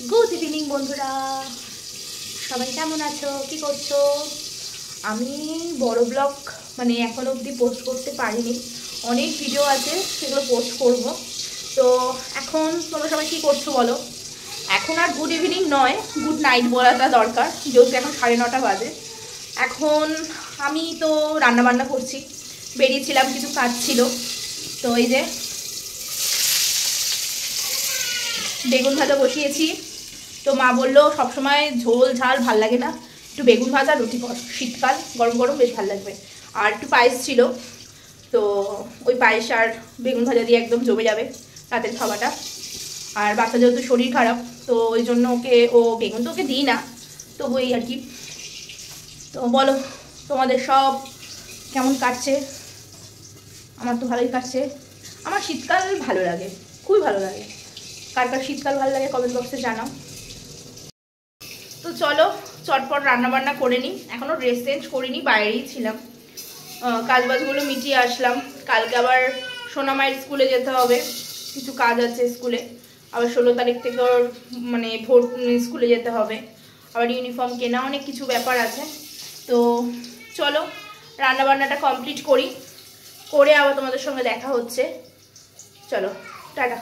Good evening বন্ধুরা, সবাই কেমন আছো, কি করছো? আমি বড় ব্লগ মানে এখনো অবধি পোস্ট করতে পারিনি। অনেক ভিডিও আছে, সেগুলো পোস্ট করব। তো এখন তোমরা সবাই কী করছো বলো? এখন আর গুড ইভিনিং নয়, গুড নাইট বলাটা দরকার, যেহেতু এখন 9:30 বাজে। এখন আমি তো রান্নাবান্না করছি, বেরিয়েছিলাম, কিছু কাজ ছিল। তো এই যে বেগুন ভাজা বসিয়েছি। তো মা বললো সবসময় ঝোল ঝাল ভাল লাগে না, একটু বেগুন ভাজা রুটি কর, শীতকাল গরম গরম বেশ ভাল লাগবে। আর একটু পায়েস ছিল, তো ওই পায়েস আর বেগুন ভাজা দিয়ে একদম জমে যাবে রাতের খাওয়াটা। আর বাচ্চা যেহেতু শরীর খারাপ, তো ওই জন্য ও বেগুন তো ওকে দিই না, তবু এই আর কি। তো বলো তোমাদের সব কেমন কাটছে? আমার তো ভালোই কাটছে। আমার শীতকাল ভালো লাগে, খুবই ভালো লাগে। কার কার শীতকাল ভালো লাগে কমেন্ট বক্সে জানাও। তো চলো চটপট রান্নাবান্না করে নিই। এখনও ড্রেস চেঞ্জ করিনি, বাইরেই ছিলাম, কাজবাজগুলো মিটিয়ে আসলাম। কালকে আবার সোনামায়ের স্কুলে যেতে হবে, কিছু কাজ আছে স্কুলে। আবার 16 তারিখ থেকে ওর মানে ভোর স্কুলে যেতে হবে, আবার ইউনিফর্ম কেনা, অনেক কিছু ব্যাপার আছে। তো চলো রান্নাবান্নাটা কমপ্লিট করি, করে আবার তোমাদের সঙ্গে দেখা হচ্ছে। চলো টাটা।